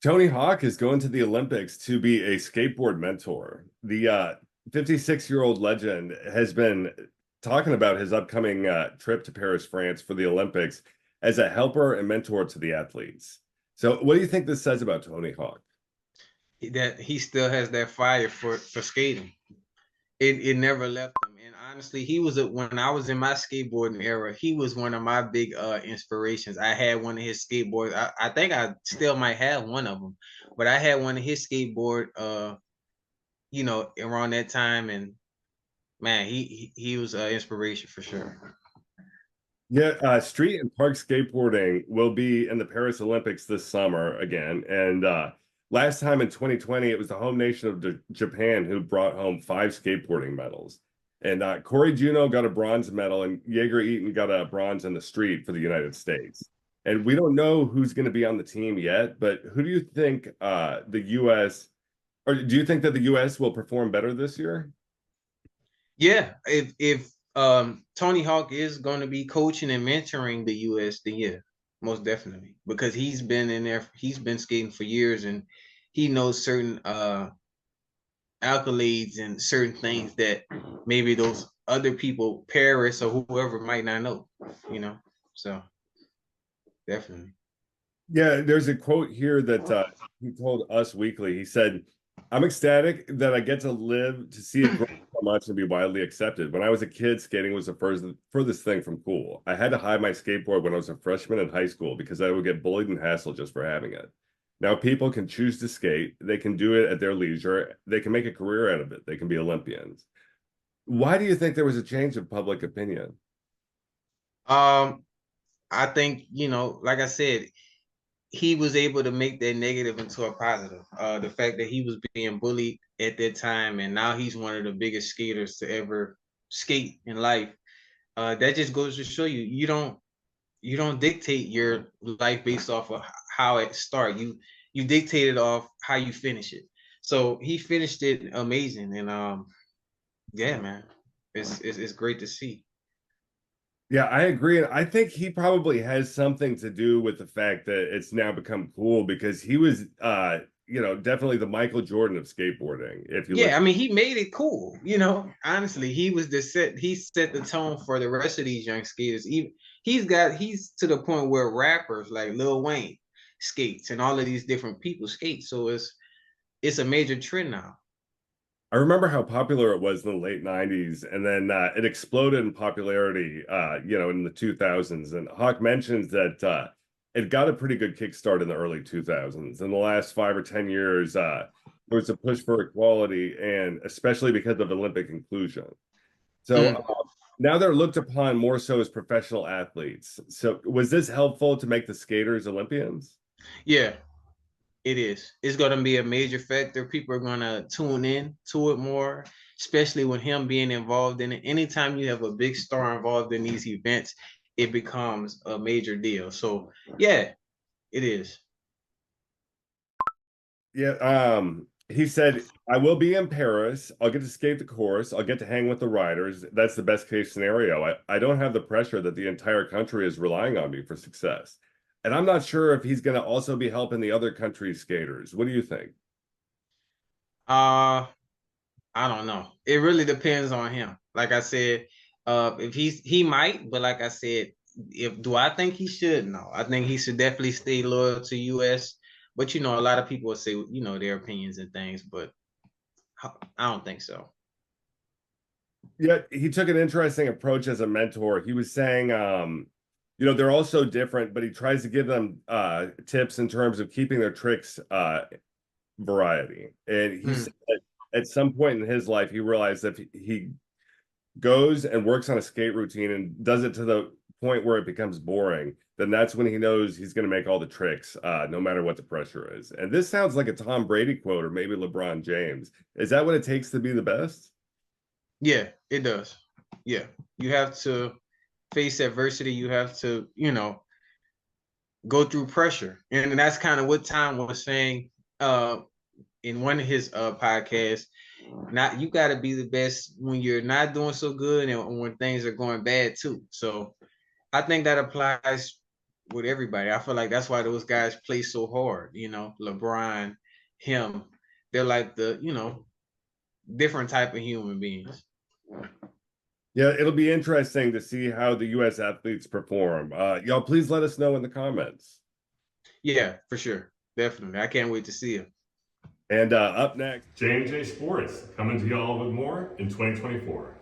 Tony Hawk is going to the Olympics to be a skateboard mentor. The 56-year-old legend has been talking about his upcoming trip to Paris, France for the Olympics as a helper and mentor to the athletes. So, what do you think this says about Tony Hawk? That he still has that fire for skating. It never left him. And honestly, he was when I was in my skateboarding era, he was one of my big inspirations. I had one of his skateboards. I think I still might have one of them, but I had one of his skateboard around that time, and man, he was an inspiration for sure. Yeah, street and park skateboarding will be in the Paris Olympics this summer again. And last time in 2020, it was the home nation of Japan who brought home 5 skateboarding medals. And Corey Juno got a bronze medal, and Jaeger Eaton got a bronze in the street for the United States. And we don't know who's going to be on the team yet, but who do you think the U.S. or do you think that the U.S. will perform better this year? Yeah, if Tony Hawk is going to be coaching and mentoring the U.S., then yeah, most definitely, because he's been in there, he's been skating for years, and he knows certain accolades and certain things that maybe those other people, Paris or whoever, might not know. You know, so definitely. Yeah, there's a quote here that he told Us Weekly. He said, "I'm ecstatic that I get to live to see it grow so much and be widely accepted. When I was a kid, skating was the furthest thing from cool. I had to hide my skateboard when I was a freshman in high school because I would get bullied and hassled just for having it. Now people can choose to skate. They can do it at their leisure. They can make a career out of it. They can be Olympians." Why do you think there was a change of public opinion? Um, I think like I said, he was able to make that negative into a positive. The fact that he was being bullied at that time, and now he's one of the biggest skaters to ever skate in life. That just goes to show you don't dictate your life based off of how it starts. You dictate it off how you finish it. So he finished it amazing, and yeah, man, it's great to see. Yeah, I agree. And I think he probably has something to do with the fact that it's now become cool because he was definitely the Michael Jordan of skateboarding, if you look. Yeah, I mean, he made it cool. Honestly, he set the tone for the rest of these young skaters. He's to the point where rappers like Lil Wayne skates and all of these different people skate. So it's a major trend now. I remember how popular it was in the late 90s, and then it exploded in popularity, in the 2000s. And Hawk mentions that it got a pretty good kickstart in the early 2000s. In the last 5 or 10 years, there was a push for equality, and especially because of Olympic inclusion. So Mm, now they're looked upon more so as professional athletes. So was this helpful to make the skaters Olympians? yeah, it is. It's going to be a major factor. People are going to tune in to it more, especially with him being involved in it. Anytime you have a big star involved in these events, it becomes a major deal. So yeah, it is. Yeah, he said, I will be in Paris. I'll get to skate the course. I'll get to hang with the riders. That's the best case scenario. I don't have the pressure that the entire country is relying on me for success. And I'm not sure if he's going to also be helping the other country's skaters. What do you think? Uh, I don't know. It really depends on him. Like I said, if he might, but like I said, if do I think he should? No, I think he should definitely stay loyal to US. But a lot of people will say, their opinions and things, but I don't think so. Yeah, he took an interesting approach as a mentor. He was saying, they're all so different, but he tries to give them tips in terms of keeping their tricks variety. And he Hmm. said that at some point in his life, he realized that if he goes and works on a skate routine and does it to the point where it becomes boring, then that's when he knows he's going to make all the tricks, no matter what the pressure is. And this sounds like a Tom Brady quote or maybe LeBron James. Is that what it takes to be the best? Yeah, it does. Yeah, you have to face adversity. You have to, go through pressure, and that's kind of what Tom was saying in one of his podcasts. Not you got to be the best when you're not doing so good and when things are going bad too. So I think that applies with everybody. I feel like that's why those guys play so hard. LeBron, him, they're like the different type of human beings. Yeah, it'll be interesting to see how the U.S. athletes perform. Y'all, please let us know in the comments. Yeah, for sure. Definitely. I can't wait to see it. And up next, J&J Sports coming to y'all with more in 2024.